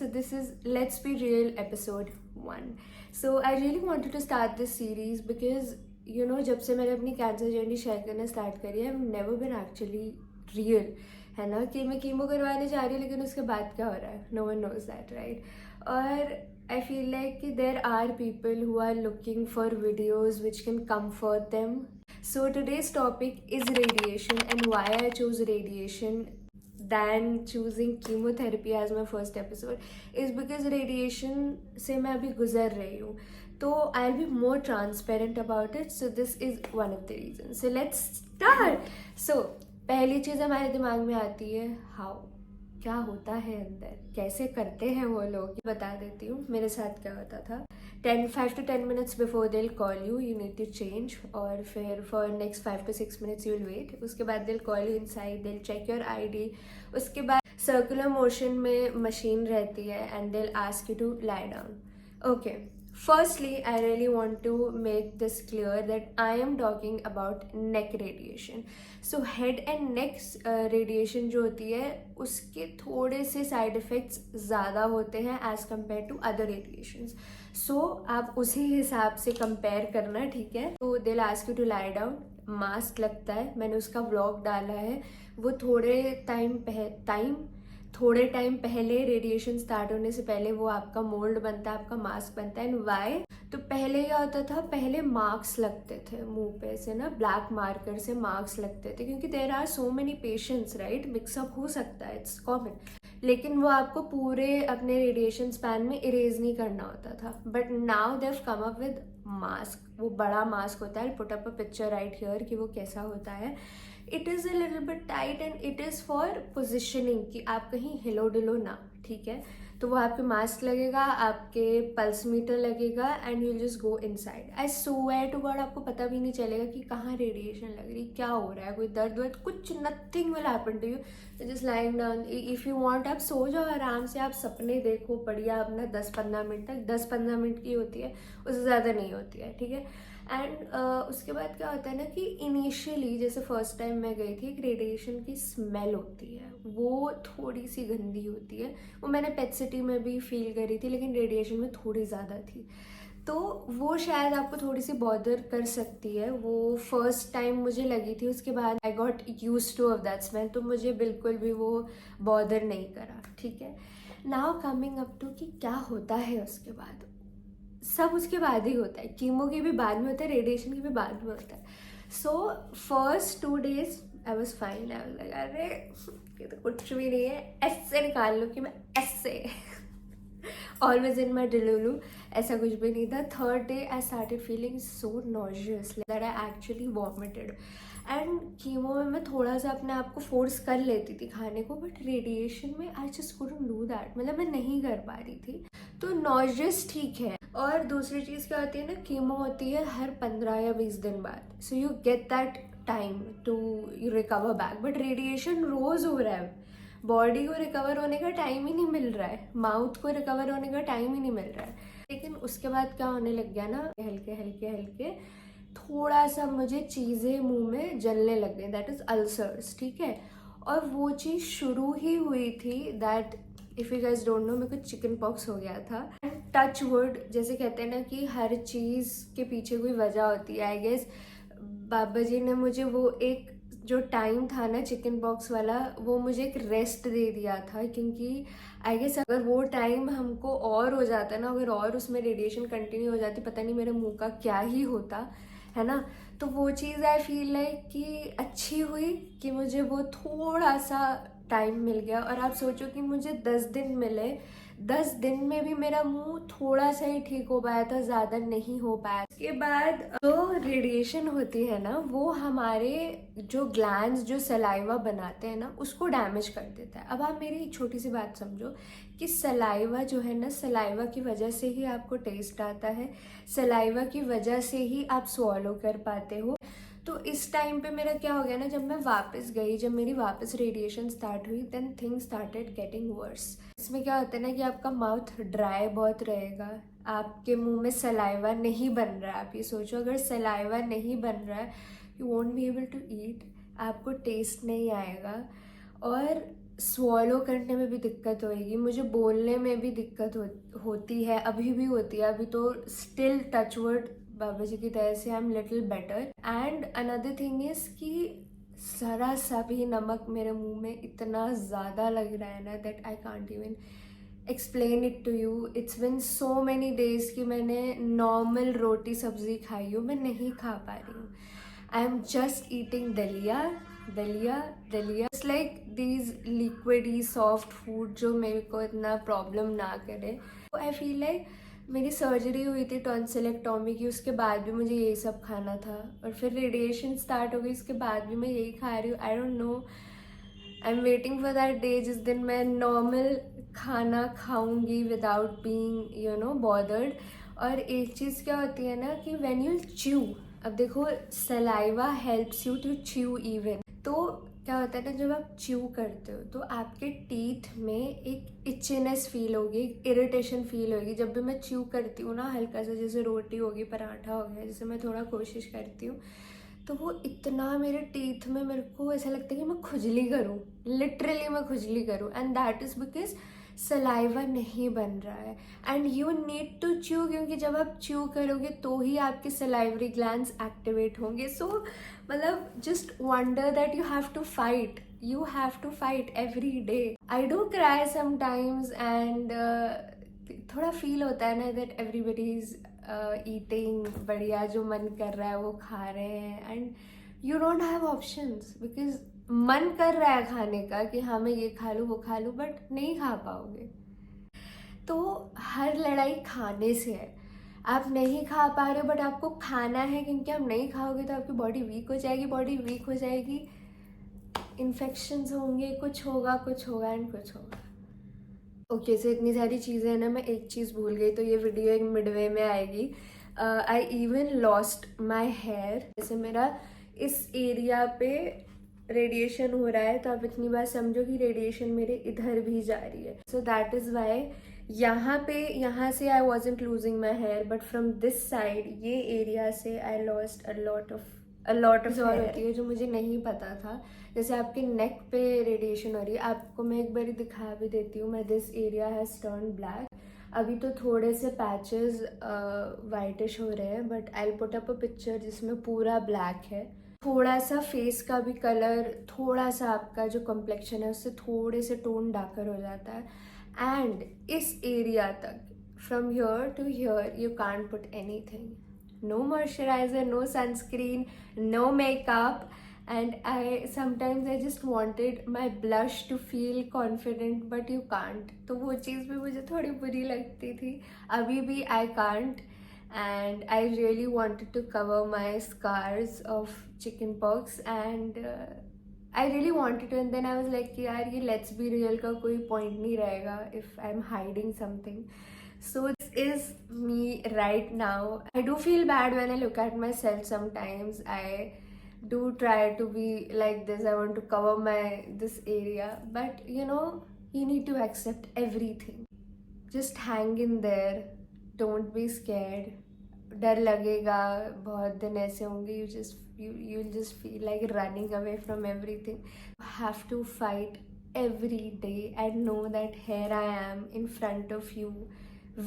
So this is Let's Be Real episode 1. So I really wanted to start this series because जब से मैंने अपनी cancer journey share करना start करी है, I've never been actually real, है ना, कि मैं कीमो करवाने जा रही हूँ लेकिन उसके बाद क्या हो रहा है, no one knows that, right? और I feel like कि there are people who are looking for videos which can comfort them. So today's topic is radiation and why I chose radiation than choosing chemotherapy as my first episode is because radiation से मैं अभी गुजर रही हूँ, तो I'll be more transparent about it. So this is one of the reasons. So let's start. So पहली चीज़ हमारे दिमाग में आती है how, क्या होता है अंदर, कैसे करते हैं वो लोग. बता देती हूँ मेरे साथ क्या होता था. 5 to 10 minutes before they'll call you, you need to change, और फिर for next 5 to 6 minutes you'll wait. उसके बाद they'll call you inside, they'll check your ID. उसके बाद circular motion में machine रहती है and they'll ask you to lie down. Okay. Firstly, I really want to make this clear that I am talking about neck radiation. So head and neck radiation जो होती है उसके थोड़े से side effects ज़्यादा होते हैं as compared to other radiations. So आप उसी हिसाब से compare करना, ठीक है. तो they'll ask you to lie down. Mask लगता है, मैंने उसका व्लॉग डाला है. वो थोड़े टाइम पहले रेडिएशन स्टार्ट होने से पहले वो आपका मोल्ड बनता है, आपका मास्क बनता है. एंड वाई, तो पहले क्या होता था, पहले मार्क्स लगते थे मुंह पे से ना, ब्लैक मार्कर से मार्क्स लगते थे, क्योंकि there are so many patients, right. Mix up हो सकता है, इट्स कॉमन, लेकिन वो आपको पूरे अपने रेडिएशन स्पैन में इरेज नहीं करना होता था. But now they have come up with mask. वो बड़ा मास्क होता है, put up a picture right here कि वो कैसा होता है. It is a little bit tight and it is for positioning, कि आप कहीं हिलो डिलो ना, ठीक है. तो वो आपके मास्क लगेगा, आपके पल्स मीटर लगेगा and you just go inside. I swear to God आपको पता भी नहीं चलेगा कि कहाँ रेडिएशन लग रही, क्या हो रहा है, कोई दर्द वर्द कुछ, nothing will happen to you. Just lying down. If you want आप सो जाओ आराम से, आप सपने देखो बढ़िया अपना 10-15 मिनट तक. 10-15 मिनट की होती है, उससे ज़्यादा नहीं होती है, ठीक है. एंड उसके बाद क्या होता है ना कि इनिशियली जैसे फर्स्ट टाइम मैं गई थी, एक रेडिएशन की स्मेल होती है, वो थोड़ी सी गंदी होती है. वो मैंने पेट सिटी में भी फील करी थी, लेकिन रेडिएशन में थोड़ी ज़्यादा थी. तो वो शायद आपको थोड़ी सी बॉदर कर सकती है. वो फर्स्ट टाइम मुझे लगी थी, उसके बाद I got used two of that smell, तो मुझे बिल्कुल भी वो बॉदर नहीं करा, ठीक है. नाउ कमिंग अप टू कि क्या होता है उसके बाद. सब उसके बाद ही होता है, कीमो के भी बाद में होता है, रेडिएशन के भी बाद में होता है. So first 2 days I was fine. I was like अरे ये तो कुछ भी नहीं है, ऐसे निकाल लो कि मैं ऐसे ऑलवेज इन माई डिलूलू, ऐसा कुछ भी नहीं था. Third day I started feeling so nauseous that I actually vomited. And chemo में मैं थोड़ा सा अपने आप को फोर्स कर लेती थी खाने को, बट रेडिएशन में I just couldn't do that, मतलब मैं नहीं कर पा रही थी. तो नॉजियस ठीक है. और दूसरी चीज़ क्या होती है ना, कीमो होती है हर 15 या 20 दिन बाद, so you get that time to recover back. But radiation रोज हो रहा है, बॉडी को रिकवर होने का टाइम ही नहीं मिल रहा है, माउथ को रिकवर होने का टाइम ही नहीं मिल रहा है. लेकिन उसके बाद क्या होने लग गया ना, हल्के हल्के हल्के थोड़ा सा मुझे चीज़ें मुंह में जलने लग गई, दैट इज़ अल्सर्स, ठीक है. और वो चीज़ शुरू ही हुई थी that if you guys don't know, मेरे को चिकन पॉक्स हो गया था. टच वुड, जैसे कहते हैं ना कि हर चीज़ के पीछे कोई वजह होती है. आई गेस बाबा जी ने मुझे वो एक जो टाइम था ना चिकन पॉक्स वाला, वो मुझे एक रेस्ट दे दिया था, क्योंकि आई गेस अगर वो टाइम हमको और हो जाता ना, अगर और उसमें रेडिएशन कंटिन्यू हो जाती, पता नहीं मेरे मुंह का क्या ही होता, है ना. तो वो चीज़ आई फील लाइक कि अच्छी हुई कि मुझे वो थोड़ा सा टाइम मिल गया. और आप सोचो कि मुझे 10 दिन मिले, 10 दिन में भी मेरा मुंह थोड़ा सा ही ठीक हो पाया था, ज़्यादा नहीं हो पाया. उसके बाद जो रेडिएशन होती है ना, वो हमारे जो ग्लैंड्स जो सलाइवा बनाते हैं ना, उसको डैमेज कर देता है. अब आप मेरी एक छोटी सी बात समझो कि सलाइवा जो है ना, सलाइवा की वजह से ही आपको टेस्ट आता है, सलाइवा की वजह से ही आप स्वॉलो कर पाते हो. तो इस टाइम पे मेरा क्या हो गया ना, जब मैं वापस गई, जब मेरी वापस रेडिएशन स्टार्ट हुई, then things started getting worse. इसमें क्या होता है ना कि आपका माउथ ड्राई बहुत रहेगा, आपके मुंह में सलाइवा नहीं बन रहा है. आप ये सोचो, अगर सलाइवा नहीं बन रहा है, you won't be able to eat, आपको टेस्ट नहीं आएगा. और स्वॉलो करने में भी दिक्कत होएगी, मुझे बोलने में भी दिक्कत होती है, अभी भी होती है। अभी तो स्टिल टचवुड बाबा जी की तरह से I am little better. And another thing is कि ज़रा सा भी नमक मेरे मुंह में इतना ज़्यादा लग रहा है ना that I can't even explain it to you. It's been so many days कि मैंने नॉर्मल रोटी सब्जी खाई हूँ, मैं नहीं खा पा रही हूँ। आई एम जस्ट ईटिंग दलिया दलिया दलिया। It's like these liquidy soft food जो मेरे को इतना प्रॉब्लम ना करे। तो आई फील लाइक मेरी सर्जरी हुई थी टॉन्सिलेक्टोमी की, उसके बाद भी मुझे यही सब खाना था, और फिर रेडिएशन स्टार्ट हो गई, उसके बाद भी मैं यही खा रही हूँ। I don't know, I am waiting for that day जिस दिन मैं नॉर्मल खाना खाऊंगी without being you know bothered. और एक चीज़ क्या होती है ना कि व्हेन यू च्यू, अब देखो saliva helps you to chew even, तो क्या होता है ना जब आप च्यू करते हो तो आपके टीथ में एक इचनेस फील होगी, एक इरिटेशन फील होगी। जब भी मैं च्यू करती हूँ ना हल्का सा, जैसे रोटी होगी, पराठा हो गया, जैसे मैं थोड़ा कोशिश करती हूँ, तो वो इतना मेरे टीथ में मेरे को ऐसा लगता है कि मैं खुजली करूँ, लिटरली मैं खुजली करूँ। And that is because saliva नहीं बन रहा है। And you need to chew, क्योंकि जब आप च्यू करोगे तो ही आपके सलाइवरी ग्लैंड्स एक्टिवेट होंगे। सो मतलब just wonder that you have to fight every day. I do cry sometimes and थोड़ा फील होता है ना दैट एवरीबडी इज ईटिंग बढ़िया, जो मन कर रहा है वो खा रहे हैं, and you don't have options because मन कर रहा है खाने का कि हाँ मैं ये खा लूँ वो खा लूँ, बट नहीं खा पाओगे। तो हर लड़ाई खाने से है। आप नहीं खा पा रहे हो बट आपको खाना है, क्योंकि आप नहीं खाओगे तो आपकी बॉडी वीक हो जाएगी, इन्फेक्शंस होंगे, कुछ होगा एंड कुछ होगा। ओके सो इतनी सारी चीज़ें हैं ना, मैं एक चीज़ भूल गई, तो ये वीडियो एक मिडवे में आएगी। I even lost my hair. जैसे मेरा इस एरिया पे रेडिएशन हो रहा है, तो आप इतनी बात समझो कि रेडिएशन मेरे इधर भी जा रही है। सो दैट इज़ वाई यहाँ से I wasn't losing my hair, but from this side ये एरिया से I lost a lot of और होती है जो मुझे नहीं पता था। जैसे आपके नेक पे रेडिएशन हो रही है, आपको मैं एक बार दिखा भी देती हूँ। मैं this area has turn black, अभी तो थोड़े से पैचेस वाइटिश हो रहे हैं, but I put up a picture जिसमें पूरा ब्लैक है। थोड़ा सा फेस का भी कलर, थोड़ा सा आपका जो कॉम्प्लेक्शन है उससे थोड़े से टोन डार्कर हो जाता है। एंड इस एरिया तक from here to here you can't put anything, no moisturizer, no sunscreen, no makeup, and sometimes I just wanted my blush to feel confident, but you can't. तो वो चीज़ भी मुझे थोड़ी बुरी लगती थी, अभी भी I can't, and I really wanted to cover my scars of chickenpox, and I really wanted to, and then I was like कि यार ये let's be real का कोई point नहीं रहेगा if I'm hiding something. So this is me right now. I do feel bad when I look at myself sometimes. I do try to be like this. I want to cover this area, but you know, you need to accept everything. Just hang in there. Don't be scared. डर लगेगा, बहुत दिन ऐसे होंगे, you'll just feel like running away from everything. You have to fight every day and know that here I am in front of you,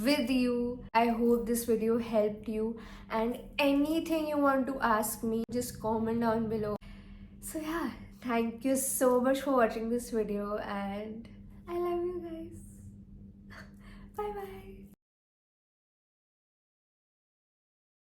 with you. I hope this video helped you, and anything you want to ask me, just comment down below. So yeah, thank you so much for watching this video, and I love you guys. Bye bye.